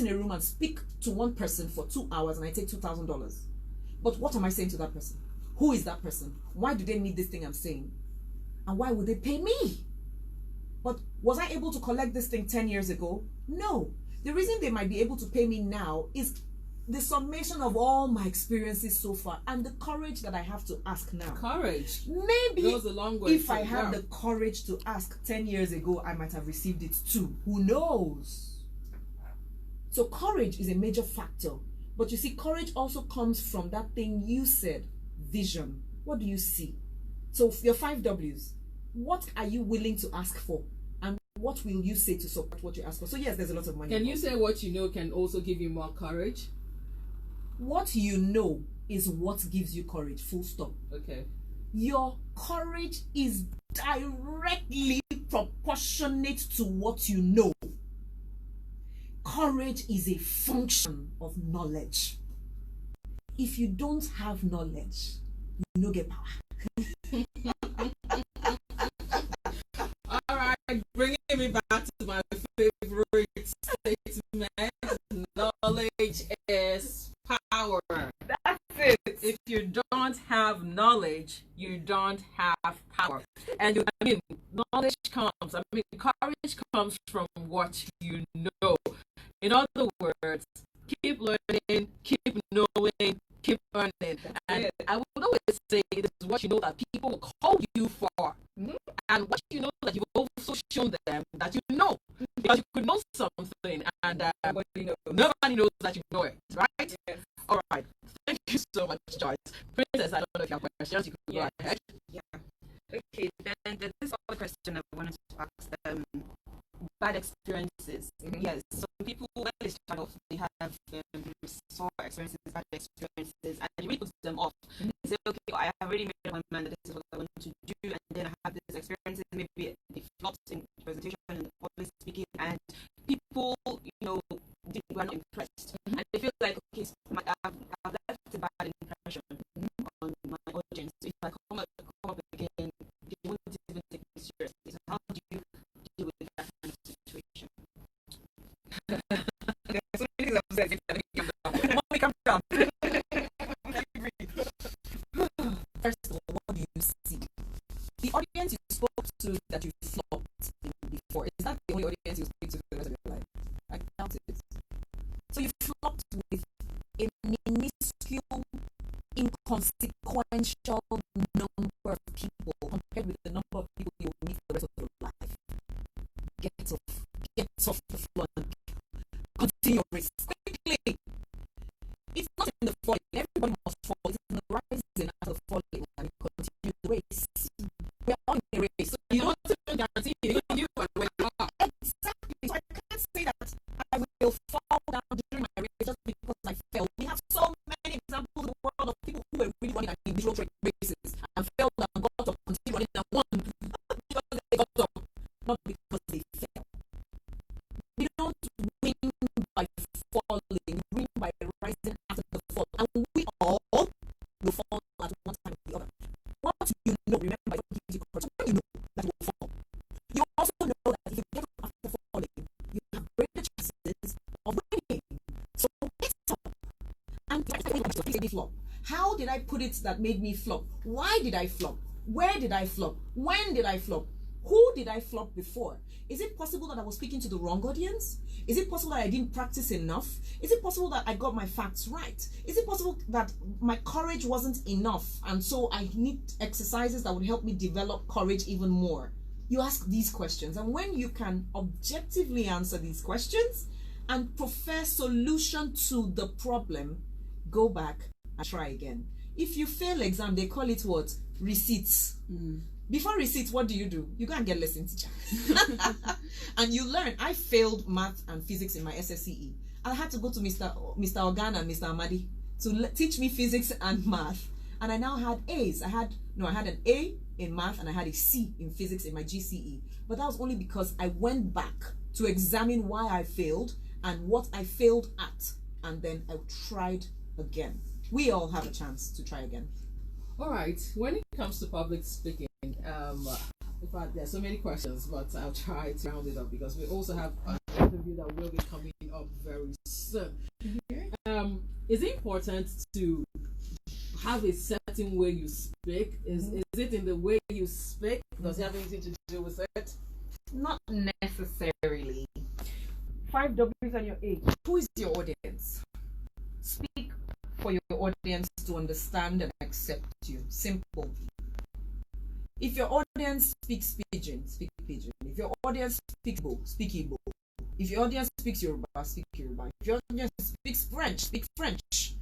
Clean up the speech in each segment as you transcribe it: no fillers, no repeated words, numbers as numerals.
in a room and speak to one person for 2 hours and I take $2,000. But what am I saying to that person? Who is that person? Why do they need this thing I'm saying? And why would they pay me? But was I able to collect this thing 10 years ago? No. The reason they might be able to pay me now is the summation of all my experiences so far and the courage that I have to ask now. Courage maybe goes a long way. If I had the courage to ask 10 years ago, I might have received it too. Who knows? So courage is a major factor. But you see, courage also comes from that thing you said, vision. What do you see? So your 5 W's, what are you willing to ask for? And what will you say to support what you ask for? So yes, there's a lot of money. Can you say what you know can also give you more courage? What you know is what gives you courage, full stop. Okay. Your courage is directly proportionate to what you know. Courage is a function of knowledge. If you don't have knowledge, you don't get power. All right, bringing me back to my favorite statement. Knowledge is power. That's it. If you don't have knowledge, you don't have power. And knowledge courage comes from what you know. In other words, keep learning, keep knowing, keep earning. And I would always say it is what you know that people will call you for. And what you know that you've also shown them that you know. Because you could know something and nobody knows that you know it, right? Yes. All right. Thank you so much, Joyce. Princess, I don't know if you have questions. You could go ahead. Yeah. Okay, then there's this other question I wanted to ask. Bad experiences. Yes, some people, when they start off, they have sore experiences, bad experiences, and you really put them off. They say, okay, I have already made up my mind that this is what I want to do, and then I have these experiences, maybe they flopped in presentation and public speaking, and people, were not impressed. And they feel like, okay, I've left a bad impression on my audience. So if I come up again, they won't even take me seriously. So how do you deal with that kind of situation? There's so many things I'm saying. Mommy, calm down. First of all, what do you see? The audience you spoke to that you flopped in before, is that the only audience you speak to for the rest of your life? I doubt it. So you flopped with a minuscule, inconsequential number of people compared with the number of people you will meet for the rest of your life. Get off the floor and continue your race quickly. It's not in the falling. Everybody must fall. It's in the rising after the falling and continue the race. We are all in a race. So you don't guarantee you are where you are. Exactly. So I can't say that I will fall down during my race just because I fell. We have so many examples in the world of people who were really running at individual races and failed and got up, continued running and won because they got up, not because they fell. We don't win by falling, we win by rising after the fall. And we all will fall at one time or the other. What you know, remember, it gives you courage. When you know that you will fall, you also know that if you get up after falling, you have greater chances of winning. So get up. And flop. How did I put it that made me flop? Why did I flop? Where did I flop? When did I flop? Who did I flop before? Is it possible that I was speaking to the wrong audience? Is it possible that I didn't practice enough? Is it possible that I got my facts right? Is it possible that my courage wasn't enough and so I need exercises that would help me develop courage even more? You ask these questions, and when you can objectively answer these questions and prefer solution to the problem, go back and try again. If you fail exam, they call it what? Receipts. Before receipts, what do? You go and get lesson teacher. And you learn. I failed math and physics in my SSCE. I had to go to Mr. Organ and Mr. Amadi to teach me physics and math. And I now had A's. I had an A in math and I had a C in physics in my GCE. But that was only because I went back to examine why I failed and what I failed at. And then I tried again. We all have a chance to try again. All right. When it comes to public speaking, in fact, there are so many questions, but I'll try to round it up because we also have an interview that will be coming up very soon. Is it important to have a certain way you speak? Is it in the way you speak? Does it have anything to do with it? Not necessarily. 5 W's on your age. Who is your audience? Speak for your audience to understand and accept you. Simple. If your audience speaks pidgin, speak pidgin. If your audience speaks Igbo, speak Igbo. If your audience speaks Yoruba, speak Yoruba. If your audience speaks French, speak French.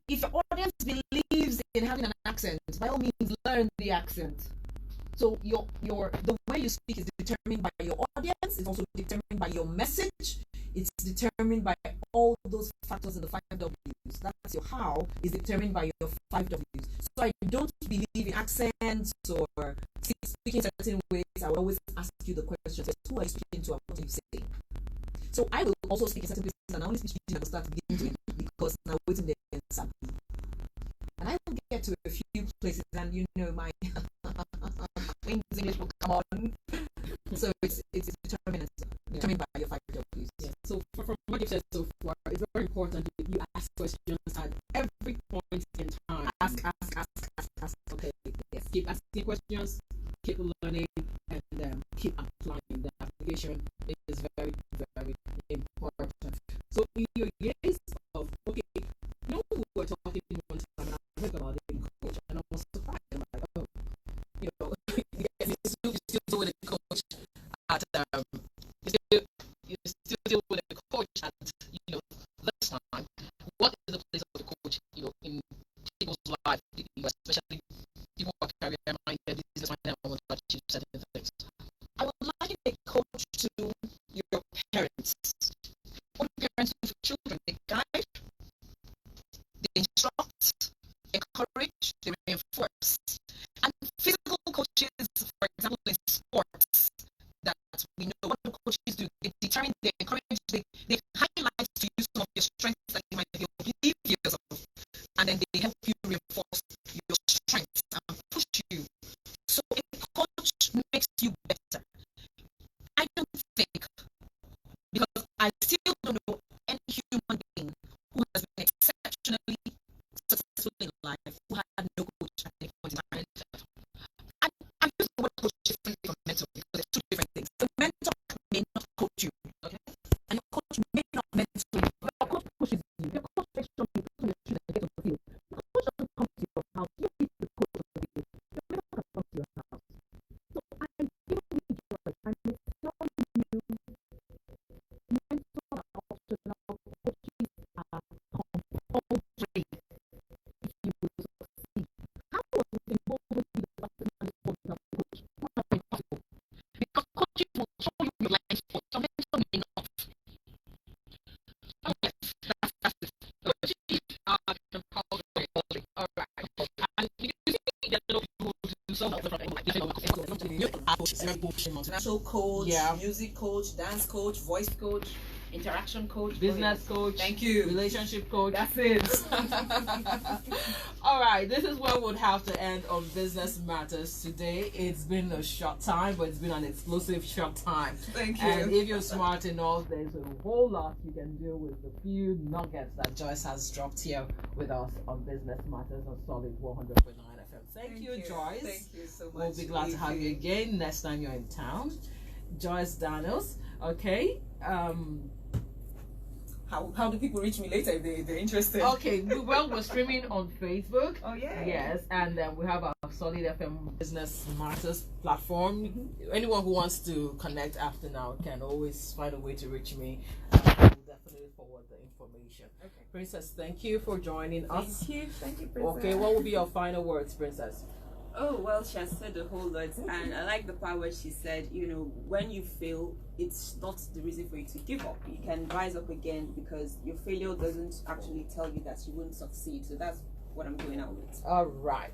If your audience believes in having an accent, by all means learn the accent. So the way you speak is determined by your audience. It's also determined by your message. It's determined by all those factors in the 5 W's. That's your how is determined by your 5 W's. So I don't believe in accents or speaking certain ways. I will always ask you the question: who are you speaking to and what do you say? So I will also speak in certain places and I only speak and start beginning to it because now waiting there and sabi. And I will get to a few places and my Queen's English will come on. So it's determined by your 5 W's. Yes. So from what you've said so far, it's very important that you ask questions at every point in time. Ask. Okay. Yes. Keep asking questions, keep learning, and keep applying. The application is very, very important. So in your case of we were talking one time and I heard about it in coach and I was surprised. I'm like, you still deal with a coach at you still deal with a coach at this time. What is the place of the coach in people's life, especially people who are career minded, business minded, and want to achieve certain things? I would like a coach to your parents. What parents do for children? They guide, they instruct, encourage, they reinforce. And physical coaches, for example, in sports, that we know what the coaches do, they determine, they encourage, they highlight to you some of your strengths that you might be oblivious of, and then they help you reinforce your strengths and push you. So a coach makes you better. I don't think, because I still don't know any human being who has been exceptionally successful in life who had no coach at any point in time. I use the word coach differently from mentor because they're two different things. The mentor may not coach you, okay? And your coach may not mentor you. Your coach pushes you. Your coach makes sure you put your shoes and get on the field. Your coach doesn't come to your house. You need the coach on the field. Your mentor can come to your house. So I feel with Joyce. I'm telling you, mentors are optional, coaches are compulsory if you will succeed. How was it involved with the department of coach? What have been possible? Because coaches will show you your blind spot. Your mentor may not. Oh yes, that's it. Coaches are compulsory. All right. And you see, there are no people who do some of the international coach, music coach, dance coach, voice coach, interaction coach, Business coach. Thank you. Relationship coach. That's it. All right, this is where we'll have to end on Business Matters today. It's been a short time, but it's been an explosive short time. Thank you. And if you're smart enough, there's a whole lot you can do with the few nuggets that Joyce has dropped here with us on Business Matters on Solid 100.9 FM. Thank you, Joyce. Thank you so much. We'll be glad to have you again next time you're in town. Joyce Daniels. Okay. How do people reach me later if they're interested? Okay, well, we're streaming on Facebook. Oh, yeah. Yes, and then we have our Solid FM Business Matters platform. Anyone who wants to connect after now can always find a way to reach me. I will definitely forward the information. Okay. Princess, thank you for joining us. Thank you, Princess. Okay, what will be your final words, Princess? Oh, well, she has said a whole lot, and I like the part where she said, when you fail, it's not the reason for you to give up. You can rise up again because your failure doesn't actually tell you that you won't succeed. So that's what I'm going out with. All right.